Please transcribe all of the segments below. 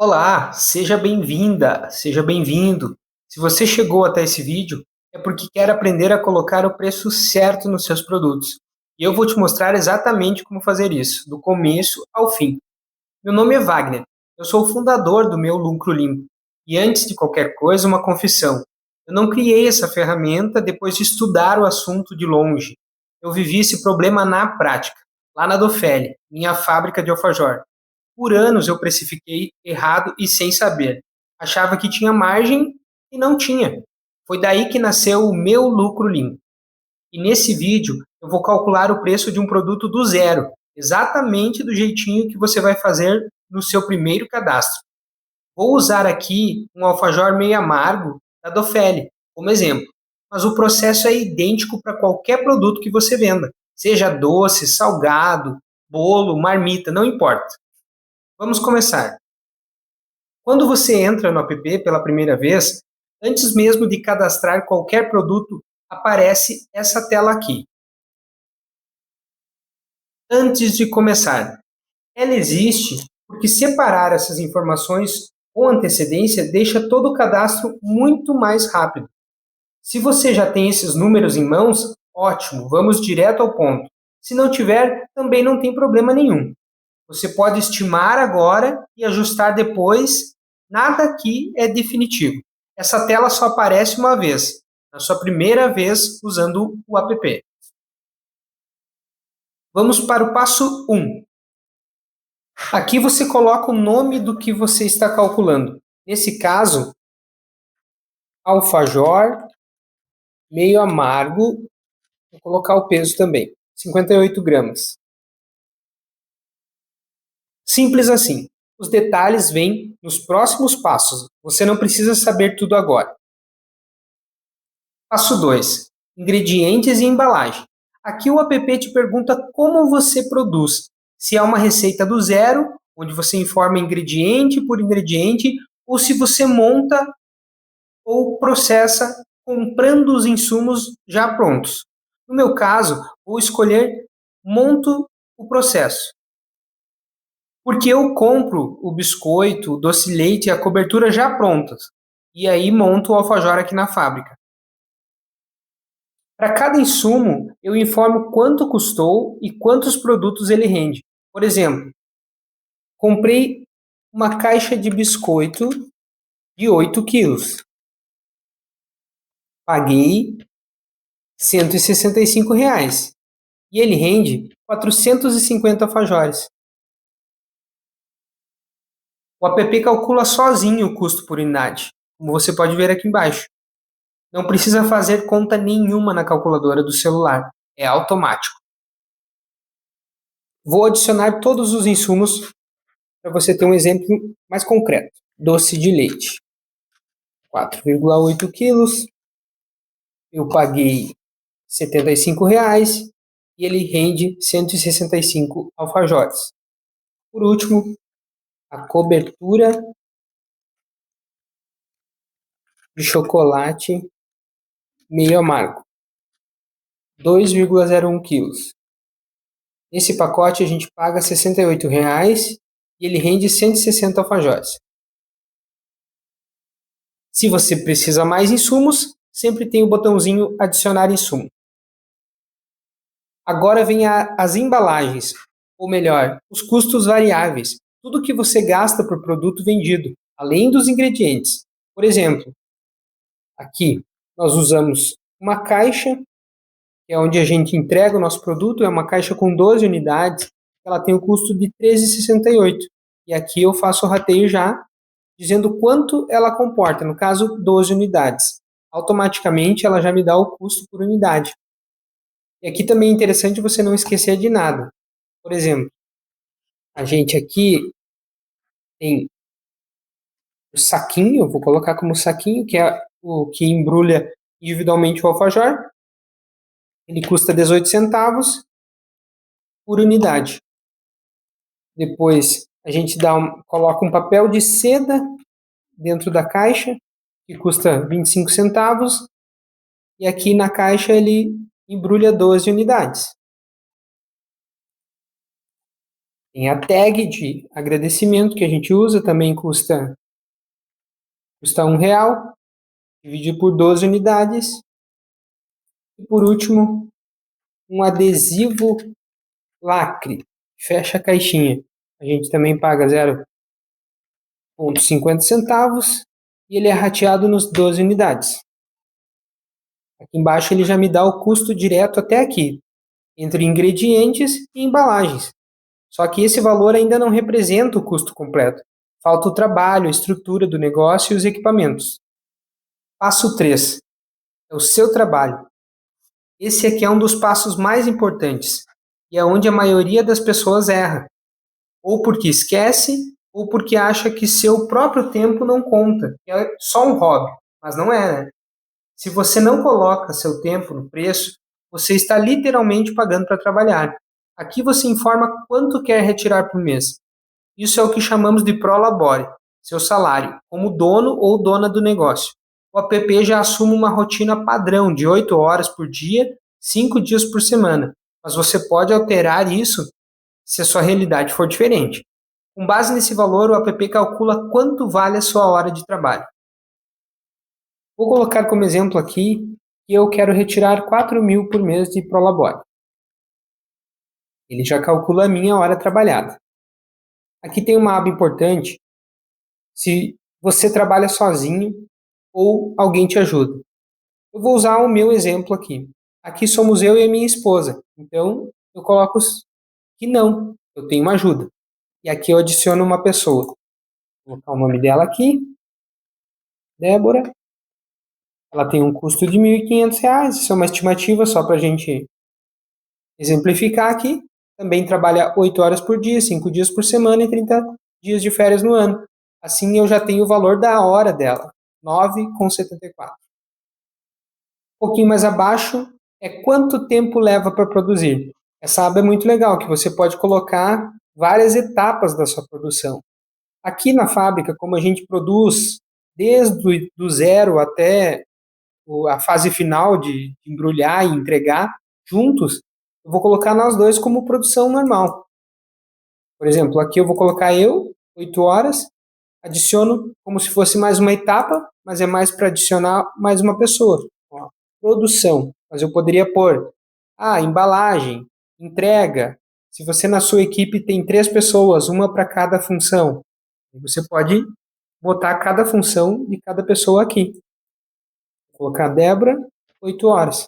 Olá, seja bem-vinda, seja bem-vindo. Se você chegou até esse vídeo, é porque quer aprender a colocar o preço certo nos seus produtos. E eu vou te mostrar exatamente como fazer isso, do começo ao fim. Meu nome é Wagner, eu sou o fundador do Meu Lucro Limpo. E antes de qualquer coisa, uma confissão. Eu não criei essa ferramenta depois de estudar o assunto de longe. Eu vivi esse problema na prática, lá na Dofele, minha fábrica de alfajor. Por anos eu precifiquei errado e sem saber. Achava que tinha margem e não tinha. Foi daí que nasceu o Meu Lucro Limpo. E nesse vídeo eu vou calcular o preço de um produto do zero, exatamente do jeitinho que você vai fazer no seu primeiro cadastro. Vou usar aqui um alfajor meio amargo da Dofele como exemplo, mas o processo é idêntico para qualquer produto que você venda, seja doce, salgado, bolo, marmita, não importa. Vamos começar. Quando você entra no app pela primeira vez, antes mesmo de cadastrar qualquer produto, aparece essa tela aqui. Antes de começar, ela existe porque separar essas informações com antecedência deixa todo o cadastro muito mais rápido. Se você já tem esses números em mãos, ótimo, vamos direto ao ponto. Se não tiver, também não tem problema nenhum. Você pode estimar agora e ajustar depois. Nada aqui é definitivo. Essa tela só aparece uma vez, na sua primeira vez usando o app. Vamos para o passo 1. Aqui você coloca o nome do que você está calculando. Nesse caso, alfajor meio amargo. Vou colocar o peso também, 58 gramas. Simples assim. Os detalhes vêm nos próximos passos. Você não precisa saber tudo agora. Passo 2. Ingredientes e embalagem. Aqui o app te pergunta como você produz. Se é uma receita do zero, onde você informa ingrediente por ingrediente, ou se você monta ou processa comprando os insumos já prontos. No meu caso, vou escolher monto o processo. Porque eu compro o biscoito, o doce de leite e a cobertura já prontas. E aí monto o alfajor aqui na fábrica. Para cada insumo, eu informo quanto custou e quantos produtos ele rende. Por exemplo, comprei uma caixa de biscoito de 8 quilos. Paguei R$ 165 e ele rende 450 alfajores. O app calcula sozinho o custo por unidade, como você pode ver aqui embaixo. Não precisa fazer conta nenhuma na calculadora do celular, é automático. Vou adicionar todos os insumos para você ter um exemplo mais concreto. Doce de leite, 4,8 quilos. Eu paguei R$ 75 e ele rende 165 alfajores. Por último, a cobertura de chocolate meio amargo, 2,01 quilos. Nesse pacote a gente paga R$ 68 e ele rende 160 alfajores. Se você precisa mais insumos, sempre tem o botãozinho adicionar insumo. Agora vem as embalagens, ou melhor, os custos variáveis. Tudo que você gasta por produto vendido, além dos ingredientes. Por exemplo, aqui nós usamos uma caixa, que é onde a gente entrega o nosso produto, é uma caixa com 12 unidades, ela tem o custo de R$ 13,68. E aqui eu faço o rateio já, dizendo quanto ela comporta, no caso, 12 unidades. Automaticamente ela já me dá o custo por unidade. E aqui também é interessante você não esquecer de nada. Por exemplo, a gente aqui tem o saquinho, eu vou colocar como saquinho, que é o que embrulha individualmente o alfajor. Ele custa 18 centavos por unidade. Depois a gente coloca um papel de seda dentro da caixa, que custa 25 centavos. E aqui na caixa ele embrulha 12 unidades. Tem a tag de agradecimento que a gente usa, também custa R$ 1, divide por 12 unidades. E por último, um adesivo lacre, fecha a caixinha. A gente também paga 0,50 centavos e ele é rateado nos 12 unidades. Aqui embaixo ele já me dá o custo direto até aqui, entre ingredientes e embalagens. Só que esse valor ainda não representa o custo completo. Falta o trabalho, a estrutura do negócio e os equipamentos. Passo 3. É o seu trabalho. Esse aqui é um dos passos mais importantes e é onde a maioria das pessoas erra. Ou porque esquece, ou porque acha que seu próprio tempo não conta, que é só um hobby. Mas não é, né? Se você não coloca seu tempo no preço, você está literalmente pagando para trabalhar. Aqui você informa quanto quer retirar por mês. Isso é o que chamamos de prolabore, seu salário, como dono ou dona do negócio. O app já assume uma rotina padrão de 8 horas por dia, 5 dias por semana, mas você pode alterar isso se a sua realidade for diferente. Com base nesse valor, o app calcula quanto vale a sua hora de trabalho. Vou colocar como exemplo aqui que eu quero retirar 4.000 por mês de prolabore. Ele já calcula a minha hora trabalhada. Aqui tem uma aba importante se você trabalha sozinho ou alguém te ajuda. Eu vou usar o meu exemplo aqui. Aqui somos eu e a minha esposa. Então, eu coloco que não, eu tenho uma ajuda. E aqui eu adiciono uma pessoa. Vou colocar o nome dela aqui, Débora. Ela tem um custo de R$ 1.500. Isso é uma estimativa só para a gente exemplificar aqui. Também trabalha 8 horas por dia, 5 dias por semana e 30 dias de férias no ano. Assim eu já tenho o valor da hora dela, R$ 9,74. Um pouquinho mais abaixo é quanto tempo leva para produzir. Essa aba é muito legal, que você pode colocar várias etapas da sua produção. Aqui na fábrica, como a gente produz desde do zero até a fase final de embrulhar e entregar juntos, eu vou colocar nós dois como produção normal. Por exemplo, aqui eu vou colocar 8 horas, adiciono como se fosse mais uma etapa, mas é mais para adicionar mais uma pessoa. Ó, produção, mas eu poderia pôr embalagem, entrega. Se você na sua equipe tem 3 pessoas, uma para cada função, você pode botar cada função de cada pessoa aqui. Vou colocar Débora, 8 horas.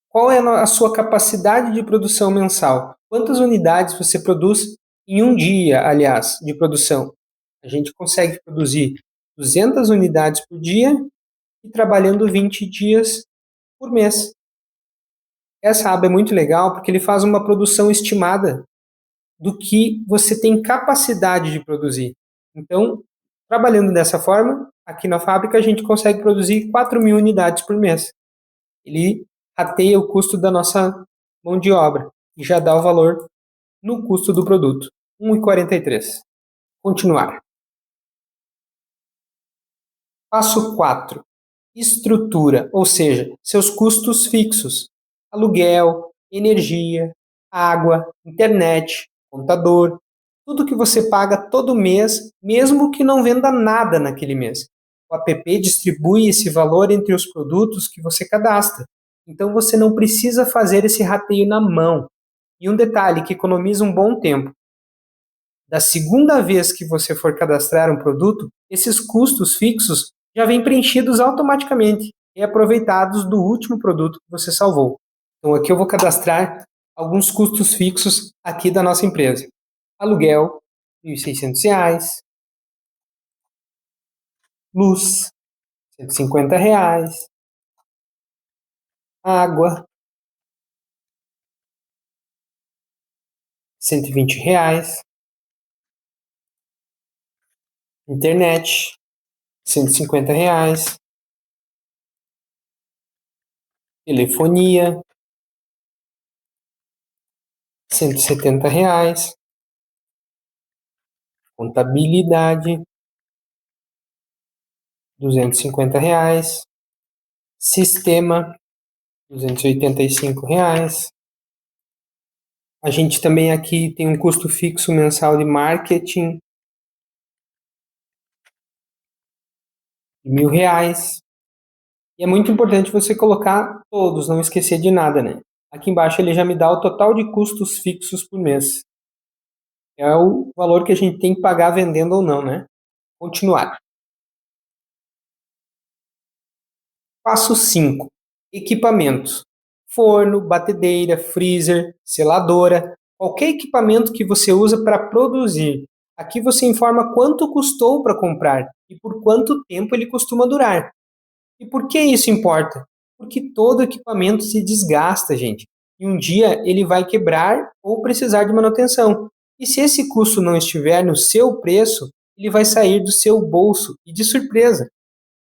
Qual é a sua capacidade de produção mensal? Quantas unidades você produz em um dia, aliás, de produção? A gente consegue produzir 200 unidades por dia e trabalhando 20 dias por mês. Essa aba é muito legal porque ele faz uma produção estimada do que você tem capacidade de produzir. Então, trabalhando dessa forma, aqui na fábrica a gente consegue produzir 4.000 unidades por mês. Ele rateia o custo da nossa mão de obra e já dá o valor no custo do produto, R$ 1,43. Continuar. Passo 4. Estrutura, ou seja, seus custos fixos. Aluguel, energia, água, internet, contador, tudo que você paga todo mês, mesmo que não venda nada naquele mês. O app distribui esse valor entre os produtos que você cadastra. Então você não precisa fazer esse rateio na mão. E um detalhe que economiza um bom tempo. Da segunda vez que você for cadastrar um produto, esses custos fixos já vêm preenchidos automaticamente e aproveitados do último produto que você salvou. Então aqui eu vou cadastrar alguns custos fixos aqui da nossa empresa. Aluguel, R$ 1.600. Luz, R$ 150. Água, R$ 120. Internet, R$ 150. Telefonia, R$ 170. Contabilidade, R$ 250. Sistema, R$ 285. A gente também aqui tem um custo fixo mensal de marketing de R$ 1.000. E é muito importante você colocar todos, não esquecer de nada, né? Aqui embaixo ele já me dá o total de custos fixos por mês. É o valor que a gente tem que pagar vendendo ou não, né? Continuar. Passo 5. Equipamentos. Forno, batedeira, freezer, seladora, qualquer equipamento que você usa para produzir. Aqui você informa quanto custou para comprar e por quanto tempo ele costuma durar. E por que isso importa? Porque todo equipamento se desgasta, gente. E um dia ele vai quebrar ou precisar de manutenção. E se esse custo não estiver no seu preço, ele vai sair do seu bolso e de surpresa.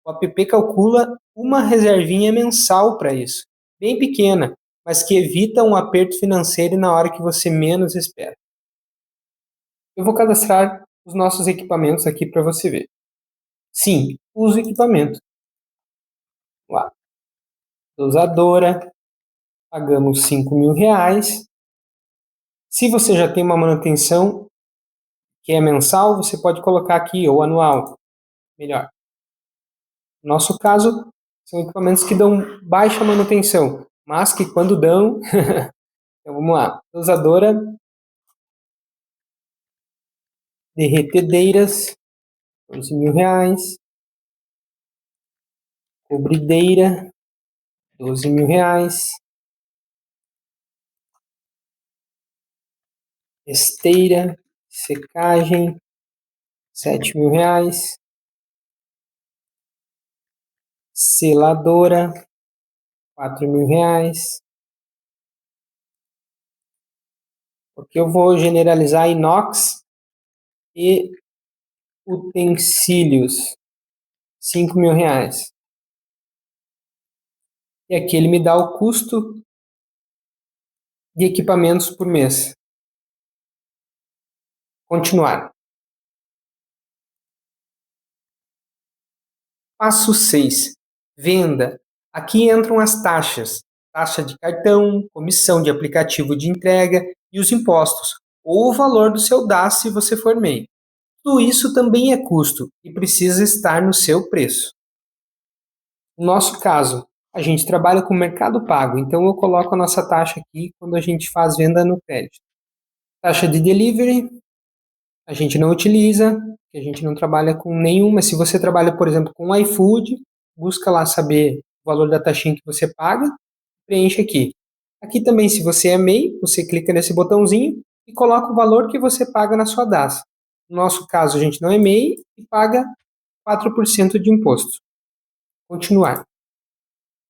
O app calcula uma reservinha mensal para isso, bem pequena, mas que evita um aperto financeiro na hora que você menos espera. Eu vou cadastrar os nossos equipamentos aqui para você ver. Sim, uso equipamento. Lá. Dosadora, pagamos R$ 5.000. Se você já tem uma manutenção que é mensal, você pode colocar aqui, ou anual, melhor. No nosso caso, são equipamentos que dão baixa manutenção, mas que quando dão, então vamos lá, dosadora, derretedeiras, R$ 11.000, cobrideira, R$ 12.000, esteira, secagem, R$ 7.000, seladora, R$ 4.000, porque eu vou generalizar inox e utensílios, R$ 5.000. E aqui ele me dá o custo de equipamentos por mês. Continuar. Passo 6. Venda. Aqui entram as taxas. Taxa de cartão, comissão de aplicativo de entrega e os impostos, ou o valor do seu DAS se você for MEI. Tudo isso também é custo e precisa estar no seu preço. No nosso caso, a gente trabalha com Mercado Pago, então eu coloco a nossa taxa aqui quando a gente faz venda no crédito. Taxa de delivery, a gente não utiliza, a gente não trabalha com nenhuma. Se você trabalha, por exemplo, com iFood, busca lá saber o valor da taxinha que você paga, preenche aqui. Aqui também, se você é MEI, você clica nesse botãozinho e coloca o valor que você paga na sua DAS. No nosso caso, a gente não é MEI e paga 4% de imposto. Continuar.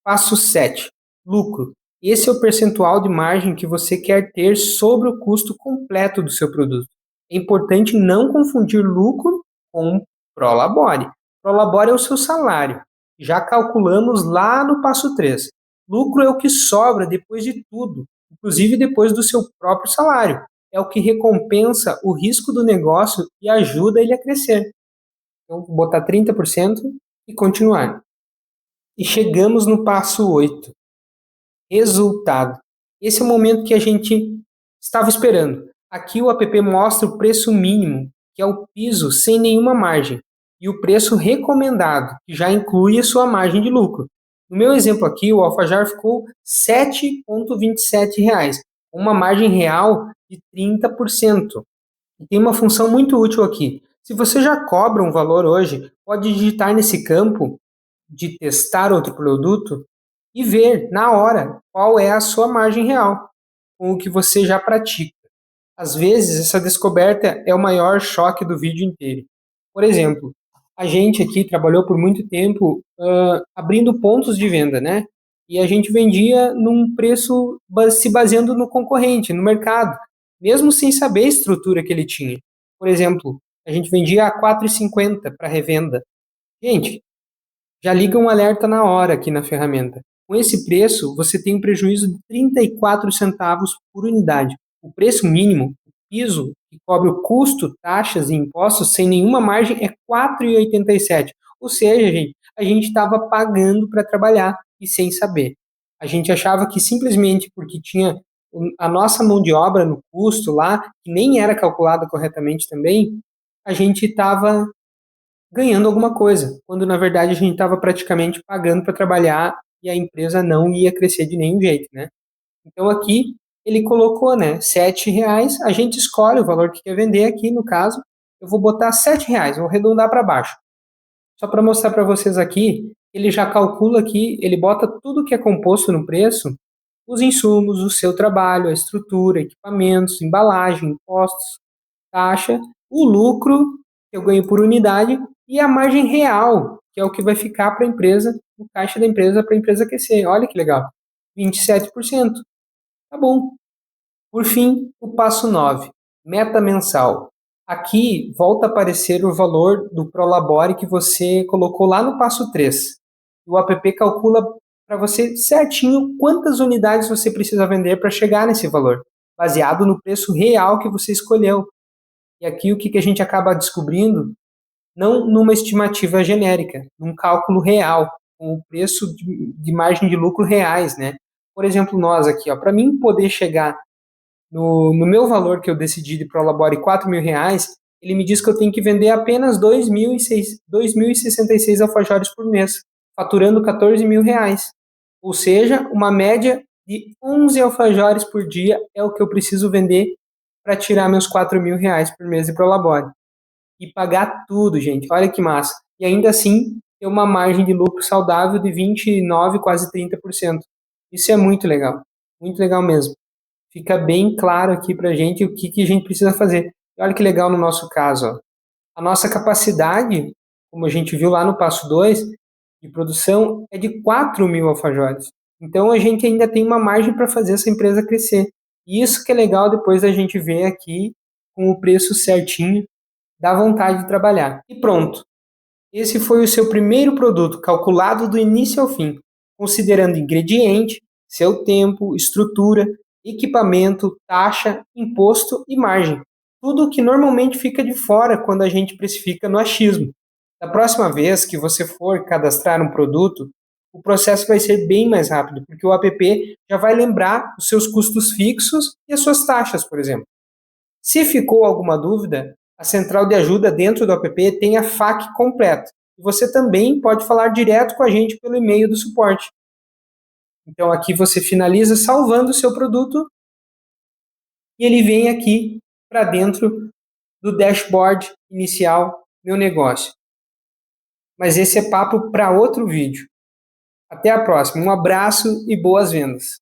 Passo 7. Lucro. Esse é o percentual de margem que você quer ter sobre o custo completo do seu produto. É importante não confundir lucro com prolabore. Prolabore é o seu salário. Já calculamos lá no passo 3. Lucro é o que sobra depois de tudo, inclusive depois do seu próprio salário. É o que recompensa o risco do negócio e ajuda ele a crescer. Então, vou botar 30% e continuar. E chegamos no passo 8. Resultado. Esse é o momento que a gente estava esperando. Aqui o app mostra o preço mínimo, que é o piso sem nenhuma margem, e o preço recomendado, que já inclui a sua margem de lucro. No meu exemplo aqui, o Alfajor ficou R$ 7,27, com uma margem real de 30%. E tem uma função muito útil aqui. Se você já cobra um valor hoje, pode digitar nesse campo de testar outro produto e ver na hora qual é a sua margem real com o que você já pratica. Às vezes, essa descoberta é o maior choque do vídeo inteiro. Por exemplo, a gente aqui trabalhou por muito tempo abrindo pontos de venda, né? E a gente vendia num preço se baseando no concorrente, no mercado, mesmo sem saber a estrutura que ele tinha. Por exemplo, a gente vendia a R$ 4,50 para revenda. Gente, já liga um alerta na hora aqui na ferramenta. Com esse preço, você tem um prejuízo de 34 centavos por unidade. O preço mínimo, o piso, que cobre o custo, taxas e impostos, sem nenhuma margem, é R$ 4,87. Ou seja, gente, a gente estava pagando para trabalhar e sem saber. A gente achava que simplesmente porque tinha a nossa mão de obra no custo lá, que nem era calculada corretamente também, a gente estava ganhando alguma coisa, quando na verdade a gente estava praticamente pagando para trabalhar e a empresa não ia crescer de nenhum jeito, né? Então aqui ele colocou, né, R$ 7, a gente escolhe o valor que quer vender aqui, no caso, eu vou botar R$ 7, vou arredondar para baixo. Só para mostrar para vocês aqui, ele já calcula aqui, ele bota tudo que é composto no preço, os insumos, o seu trabalho, a estrutura, equipamentos, embalagem, impostos, taxa, o lucro que eu ganho por unidade e a margem real, que é o que vai ficar para a empresa, no caixa da empresa, para a empresa aquecer. Olha que legal, 27%. Tá bom. Por fim, o passo 9, meta mensal. Aqui volta a aparecer o valor do Prolabore que você colocou lá no passo 3. O app calcula para você certinho quantas unidades você precisa vender para chegar nesse valor, baseado no preço real que você escolheu. E aqui o que a gente acaba descobrindo? Não numa estimativa genérica, num cálculo real, com o preço de margem de lucro reais, né? Por exemplo, nós aqui, para mim poder chegar no meu valor que eu decidi de Prolabore R$ 4.000, ele me diz que eu tenho que vender apenas 2.066 alfajores por mês, faturando R$ 14.000. Ou seja, uma média de 11 alfajores por dia é o que eu preciso vender para tirar meus R$ 4.000 por mês de Prolabore. E pagar tudo, gente. Olha que massa. E ainda assim, ter uma margem de lucro saudável de 29, quase 30%. Isso é muito legal. Muito legal mesmo. Fica bem claro aqui para a gente o que a gente precisa fazer. E olha que legal no nosso caso. Ó. A nossa capacidade, como a gente viu lá no passo 2, de produção é de 4.000 alfajores. Então a gente ainda tem uma margem para fazer essa empresa crescer. E isso que é legal depois da gente ver aqui com o preço certinho, dá vontade de trabalhar. E pronto. Esse foi o seu primeiro produto, calculado do início ao fim, considerando ingrediente, seu tempo, estrutura, equipamento, taxa, imposto e margem. Tudo que normalmente fica de fora quando a gente precifica no achismo. Da próxima vez que você for cadastrar um produto, o processo vai ser bem mais rápido, porque o app já vai lembrar os seus custos fixos e as suas taxas, por exemplo. Se ficou alguma dúvida, a central de ajuda dentro do app tem a FAQ completa. E você também pode falar direto com a gente pelo e-mail do suporte. Então aqui você finaliza salvando o seu produto e ele vem aqui para dentro do dashboard inicial Meu Negócio. Mas esse é papo para outro vídeo. Até a próxima. Um abraço e boas vendas.